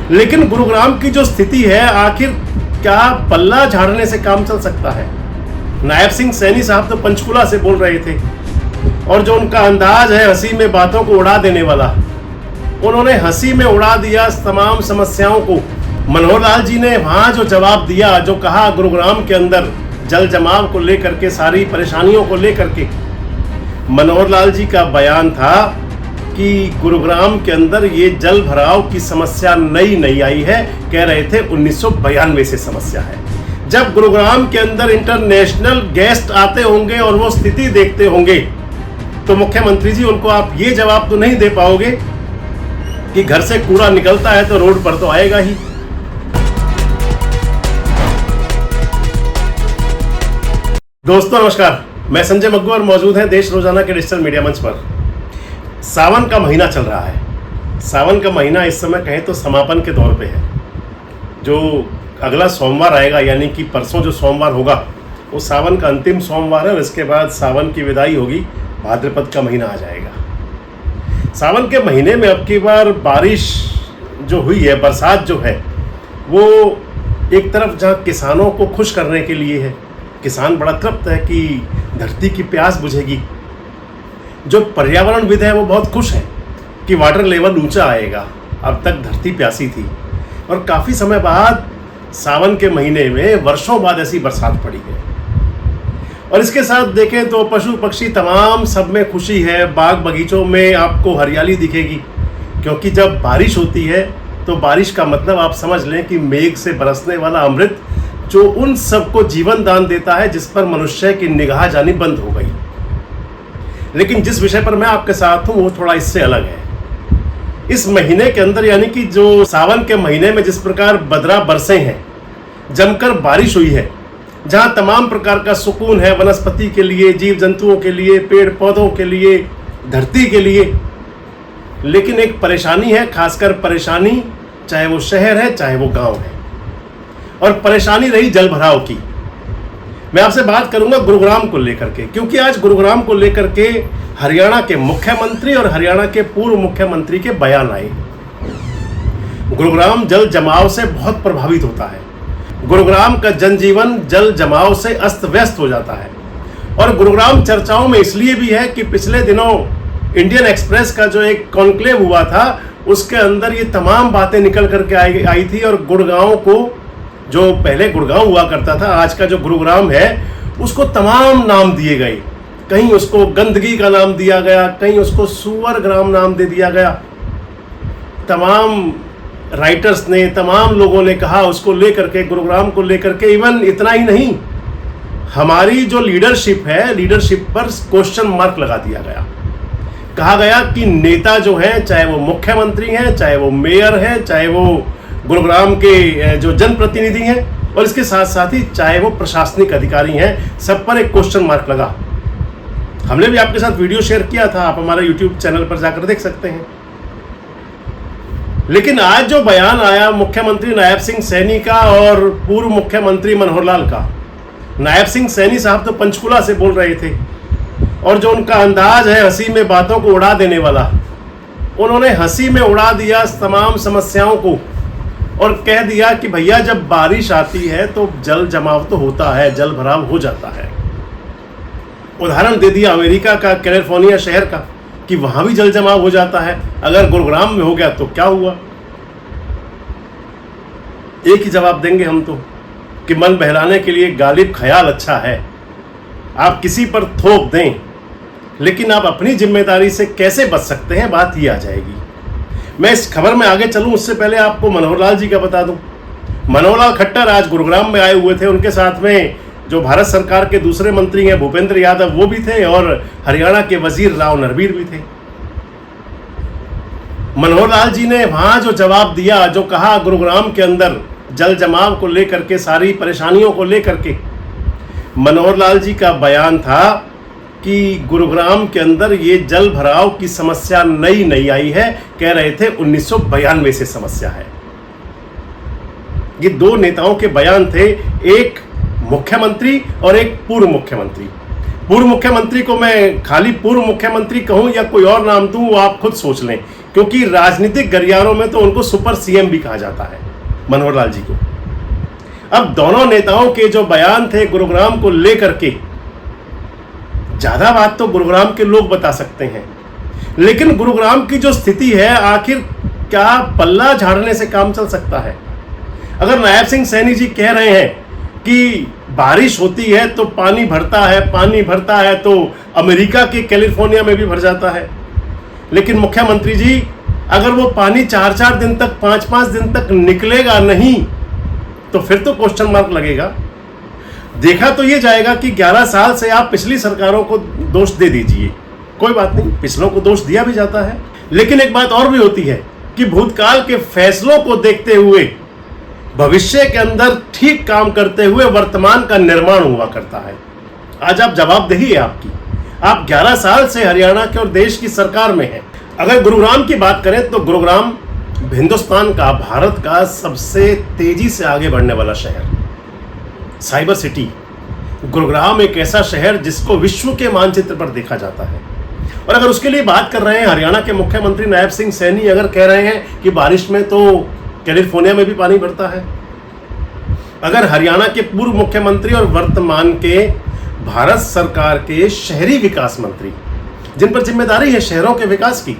लेकिन गुरुग्राम की जो स्थिति है, आखिर क्या पल्ला झाड़ने से काम चल सकता है? नायब सिंह सैनी साहब तो पंचकुला से बोल रहे थे और जो उनका अंदाज है हंसी में बातों को उड़ा देने वाला, उन्होंने हंसी में उड़ा दिया तमाम समस्याओं को। मनोहर लाल जी ने वहां जो जवाब दिया, जो कहा गुरुग्राम के अंदर जल जमाव को लेकर के, सारी परेशानियों को लेकर के, मनोहर लाल जी का बयान था कि गुरुग्राम के अंदर ये जल भराव की समस्या नई नहीं आई है। कह रहे थे 1992 से समस्या है। जब गुरुग्राम के अंदर इंटरनेशनल गेस्ट आते होंगे और वो स्थिति देखते होंगे तो मुख्यमंत्री जी उनको आप ये जवाब तो नहीं दे पाओगे कि घर से कूड़ा निकलता है तो रोड पर तो आएगा ही। दोस्तों नमस्कार, मैं संजय मग्गू और मौजूद है देश रोजाना के डिजिटल मीडिया मंच पर। सावन का महीना चल रहा है। सावन का महीना इस समय कहें तो समापन के दौर पे है। जो अगला सोमवार आएगा, यानी कि परसों जो सोमवार होगा, वो सावन का अंतिम सोमवार है और इसके बाद सावन की विदाई होगी, भाद्रपद का महीना आ जाएगा। सावन के महीने में अब की बार बारिश जो हुई है, बरसात जो है, वो एक तरफ जहाँ किसानों को खुश करने के लिए है, किसान बड़ा तृप्त है कि धरती की प्यास बुझेगी। जो पर्यावरणविद है वो बहुत खुश है कि वाटर लेवल ऊंचा आएगा। अब तक धरती प्यासी थी और काफ़ी समय बाद सावन के महीने में वर्षों बाद ऐसी बरसात पड़ी है। और इसके साथ देखें तो पशु पक्षी तमाम सब में खुशी है। बाग बगीचों में आपको हरियाली दिखेगी, क्योंकि जब बारिश होती है तो बारिश का मतलब आप समझ लें कि मेघ से बरसने वाला अमृत जो उन सबको जीवन दान देता है जिस पर मनुष्य की निगाह जानी बंद हो गई। लेकिन जिस विषय पर मैं आपके साथ हूँ वो थोड़ा इससे अलग है। इस महीने के अंदर, यानी कि जो सावन के महीने में जिस प्रकार बदरा बरसे हैं, जमकर बारिश हुई है, जहाँ तमाम प्रकार का सुकून है वनस्पति के लिए, जीव जंतुओं के लिए, पेड़ पौधों के लिए, धरती के लिए। लेकिन एक परेशानी है, खासकर परेशानी चाहे वो शहर है चाहे वो गांव है, और परेशानी रही जल भराव की। मैं आपसे बात करूंगा गुरुग्राम को लेकर के, क्योंकि आज गुरुग्राम को लेकर के हरियाणा के मुख्यमंत्री और हरियाणा के पूर्व मुख्यमंत्री के बयान आए। गुरुग्राम जल जमाव से बहुत प्रभावित होता है। गुरुग्राम का जनजीवन जल जमाव से अस्त व्यस्त हो जाता है। और गुरुग्राम चर्चाओं में इसलिए भी है कि पिछले दिनों इंडियन एक्सप्रेस का जो एक कॉन्क्लेव हुआ था, उसके अंदर ये तमाम बातें निकल करके आई थी। और गुड़गांव को, जो पहले गुड़गांव हुआ करता था, आज का जो गुरुग्राम है, उसको तमाम नाम दिए गए। कहीं उसको गंदगी का नाम दिया गया, कहीं उसको सुअर ग्राम नाम दे दिया गया। तमाम राइटर्स ने, तमाम लोगों ने कहा उसको लेकर के, गुरुग्राम को लेकर के। इवन इतना ही नहीं, हमारी जो लीडरशिप है, लीडरशिप पर क्वेश्चन मार्क लगा दिया गया। कहा गया कि नेता जो हैं, चाहे वो मुख्यमंत्री हैं, चाहे वो मेयर हैं, चाहे वो गुरुग्राम के जो जनप्रतिनिधि हैं, और इसके साथ साथ ही चाहे वो प्रशासनिक अधिकारी हैं, सब पर एक क्वेश्चन मार्क लगा। हमने भी आपके साथ वीडियो शेयर किया था, आप हमारे YouTube चैनल पर जाकर देख सकते हैं। लेकिन आज जो बयान आया मुख्यमंत्री नायब सिंह सैनी का और पूर्व मुख्यमंत्री मनोहर लाल का, नायब सिंह सैनी साहब तो पंचकुला से बोल रहे थे और जो उनका अंदाज है हंसी में बातों को उड़ा देने वाला, उन्होंने हंसी में उड़ा दिया तमाम समस्याओं को और कह दिया कि भैया जब बारिश आती है तो जल जमाव तो होता है, जल भराव हो जाता है। उदाहरण दे दिया अमेरिका का, कैलिफोर्निया शहर का, कि वहां भी जल जमाव हो जाता है। अगर गुरुग्राम में हो गया तो क्या हुआ? एक ही जवाब देंगे हम तो, कि मन बहलाने के लिए गालिब ख्याल अच्छा है। आप किसी पर थोप दें, लेकिन आप अपनी जिम्मेदारी से कैसे बच सकते हैं, बात ही आ जाएगी। मैं इस खबर में आगे चलूं उससे पहले आपको मनोहर लाल जी का बता दूं। मनोहर लाल खट्टर आज गुरुग्राम में आए हुए थे। उनके साथ में जो भारत सरकार के दूसरे मंत्री हैं भूपेंद्र यादव, वो भी थे, और हरियाणा के वजीर राव नरवीर भी थे। मनोहर लाल जी ने वहां जो जवाब दिया, जो कहा गुरुग्राम के अंदर जल जमाव को लेकर के, सारी परेशानियों को लेकर के, मनोहर लाल जी का बयान था कि गुरुग्राम के अंदर ये जल भराव की समस्या नई नहीं आई है। कह रहे थे 1992 से समस्या है। ये दो नेताओं के बयान थे, एक मुख्यमंत्री और एक पूर्व मुख्यमंत्री। पूर्व मुख्यमंत्री को मैं खाली पूर्व मुख्यमंत्री कहूं या कोई और नाम दूं, वो आप खुद सोच लें, क्योंकि राजनीतिक गलियारों में तो उनको सुपर सीएम भी कहा जाता है, मनोहर लाल जी को। अब दोनों नेताओं के जो बयान थे गुरुग्राम को लेकर के, ज्यादा बात तो गुरुग्राम के लोग बता सकते हैं, लेकिन गुरुग्राम की जो स्थिति है, आखिर क्या पल्ला झाड़ने से काम चल सकता है? अगर नायब सिंह सैनी जी कह रहे हैं कि बारिश होती है तो पानी भरता है तो अमेरिका के कैलिफोर्निया में भी भर जाता है, लेकिन मुख्यमंत्री जी अगर वो पानी 4-4 दिन तक 5-5 दिन तक निकलेगा नहीं तो फिर तो क्वेश्चन मार्क लगेगा। देखा तो ये जाएगा कि 11 साल से आप पिछली सरकारों को दोष दे दीजिए, कोई बात नहीं, पिछलों को दोष दिया भी जाता है, लेकिन एक बात और भी होती है कि भूतकाल के फैसलों को देखते हुए भविष्य के अंदर ठीक काम करते हुए वर्तमान का निर्माण हुआ करता है। आज आप जवाबदेही है आपकी, आप 11 साल से हरियाणा के और देश की सरकार में हैं। अगर गुरुग्राम की बात करें तो गुरुग्राम हिंदुस्तान का, भारत का सबसे तेजी से आगे बढ़ने वाला शहर, साइबर सिटी। गुरुग्राम एक ऐसा शहर जिसको विश्व के मानचित्र पर देखा जाता है। और अगर उसके लिए बात कर रहे हैं, हरियाणा के मुख्यमंत्री नायब सिंह सैनी अगर कह रहे हैं कि बारिश में तो कैलिफोर्निया में भी पानी भरता है, अगर हरियाणा के पूर्व मुख्यमंत्री और वर्तमान के भारत सरकार के शहरी विकास मंत्री, जिन पर जिम्मेदारी है शहरों के विकास की,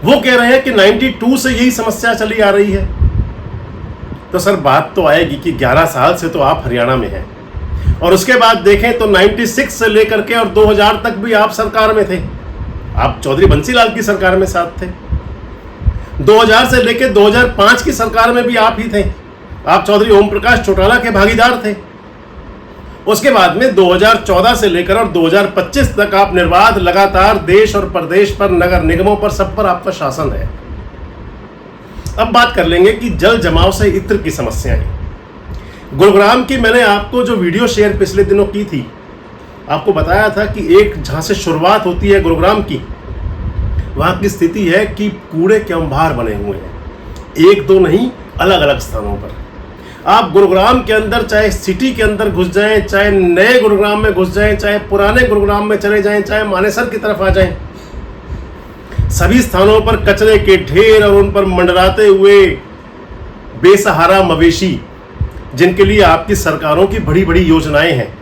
वो कह रहे हैं कि 92 से यही समस्या चली आ रही है, तो सर बात तो आएगी कि 11 साल से तो आप हरियाणा में हैं, और उसके बाद देखें तो 96 से लेकर के और 2000 तक भी आप सरकार में थे। आप चौधरी बंसीलाल की सरकार में साथ थे। 2000 से लेकर 2005 की सरकार में भी आप ही थे। आप चौधरी ओम प्रकाश चौटाला के भागीदार थे। उसके बाद में 2014 से लेकर और 2025 तक आप निर्बाध लगातार देश और प्रदेश पर, नगर निगमों पर, सब पर आपका शासन है। अब बात कर लेंगे कि जल जमाव से इत्र की समस्याएं। गुरुग्राम की मैंने आपको जो वीडियो शेयर पिछले दिनों की थी, आपको बताया था कि एक जहां से शुरुआत होती है गुरुग्राम की, वहां की स्थिति है कि कूड़े के अंबार बने हुए हैं, एक दो नहीं, अलग अलग स्थानों पर। आप गुरुग्राम के अंदर, चाहे सिटी के अंदर घुस जाएं, चाहे नए गुरुग्राम में घुस जाएं, चाहे पुराने गुरुग्राम में चले जाएं, चाहे मानेसर की तरफ आ जाएं, सभी स्थानों पर कचरे के ढेर और उन पर मंडराते हुए बेसहारा मवेशी, जिनके लिए आपकी सरकारों की बड़ी बड़ी योजनाएं हैं,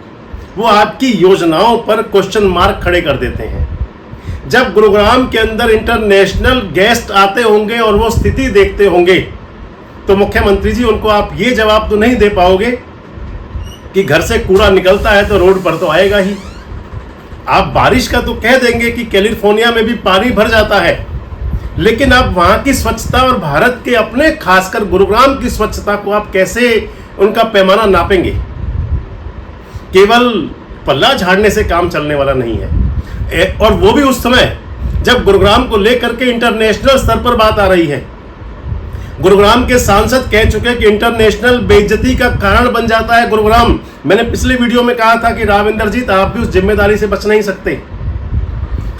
वो आपकी योजनाओं पर क्वेश्चन मार्क खड़े कर देते हैं। जब गुरुग्राम के अंदर इंटरनेशनल गेस्ट आते होंगे और वो स्थिति देखते होंगे, तो मुख्यमंत्री जी उनको आप ये जवाब तो नहीं दे पाओगे कि घर से कूड़ा निकलता है तो रोड पर तो आएगा ही। आप बारिश का तो कह देंगे कि कैलिफोर्निया में भी पानी भर जाता है, लेकिन आप वहां की स्वच्छता और भारत के अपने, खासकर गुरुग्राम की स्वच्छता को आप कैसे उनका पैमाना नापेंगे? केवल पल्ला झाड़ने से काम चलने वाला नहीं है। और वो भी उस समय जब गुरुग्राम को लेकर के इंटरनेशनल स्तर पर बात आ रही है। गुरुग्राम के सांसद कह चुके कि इंटरनेशनल बेइज्जती का कारण बन जाता है गुरुग्राम। मैंने पिछले वीडियो में कहा था कि राविंदर जी, आप भी उस जिम्मेदारी से बच नहीं सकते।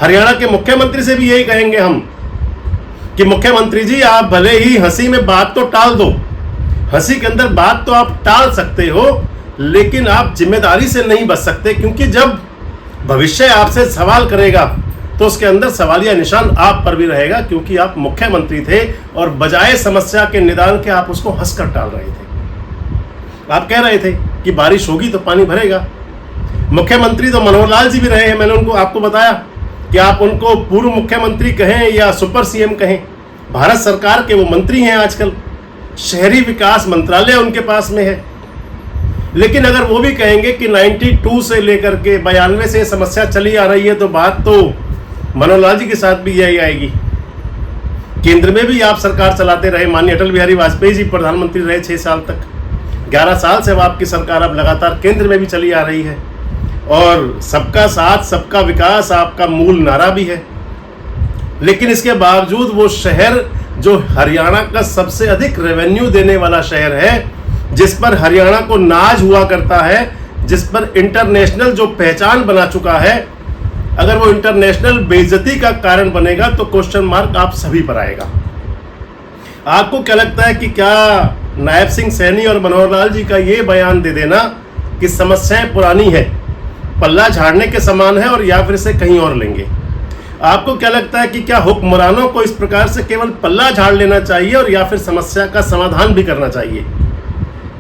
हरियाणा के मुख्यमंत्री से भी यही कहेंगे हम कि मुख्यमंत्री जी, आप भले ही हंसी में बात तो टाल दो, हंसी के अंदर बात तो आप टाल सकते हो, लेकिन आप जिम्मेदारी से नहीं बच सकते, क्योंकि जब भविष्य आपसे सवाल करेगा तो उसके अंदर सवालिया निशान आप पर भी रहेगा, क्योंकि आप मुख्यमंत्री थे और बजाय समस्या के निदान के आप उसको हंसकर टाल रहे थे। आप कह रहे थे कि बारिश होगी तो पानी भरेगा। मुख्यमंत्री तो मनोहर लाल जी भी रहे हैं। मैंने उनको, आपको बताया कि आप उनको पूर्व मुख्यमंत्री कहें या सुपर सीएम कहें, भारत सरकार के वो मंत्री हैं। आजकल शहरी विकास मंत्रालय उनके पास में है। लेकिन अगर वो भी कहेंगे कि 92 से लेकर के 92 से समस्या चली आ रही है, तो बात तो मनोहर लाल जी के साथ भी यही आएगी। केंद्र में भी आप सरकार चलाते रहे, माननीय अटल बिहारी वाजपेयी जी प्रधानमंत्री रहे 6 साल तक। 11 साल से अब आपकी सरकार अब लगातार केंद्र में भी चली आ रही है, और सबका साथ सबका विकास आपका मूल नारा भी है। लेकिन इसके बावजूद वो शहर जो हरियाणा का सबसे अधिक रेवेन्यू देने वाला शहर है, जिस पर हरियाणा को नाज हुआ करता है, जिस पर इंटरनेशनल जो पहचान बना चुका है, अगर वो इंटरनेशनल बेइज्जती का कारण बनेगा तो क्वेश्चन मार्क आप सभी पर आएगा। आपको क्या लगता है कि क्या नायब सिंह सैनी और मनोहर लाल जी का ये बयान दे देना कि समस्याएं पुरानी है, पल्ला झाड़ने के समान है, और या फिर से कहीं और लेंगे? आपको क्या लगता है कि क्या हुक्मरानों को इस प्रकार से केवल पल्ला झाड़ लेना चाहिए और या फिर समस्या का समाधान भी करना चाहिए?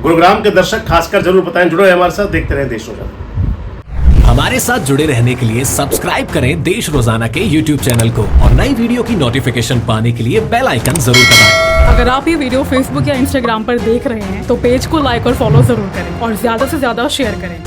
गुरुग्राम के दर्शक खासकर जरूर बताएं। जुड़े हमारे साथ, देखते रहें देश रोजाना। हमारे साथ जुड़े रहने के लिए सब्सक्राइब करें देश रोजाना के YouTube चैनल को और नई वीडियो की नोटिफिकेशन पाने के लिए बेल आइकन जरूर दबाएं। अगर आप ये वीडियो Facebook या Instagram पर देख रहे हैं तो पेज को लाइक और फॉलो जरूर करें और ज्यादा से ज्यादा शेयर करें।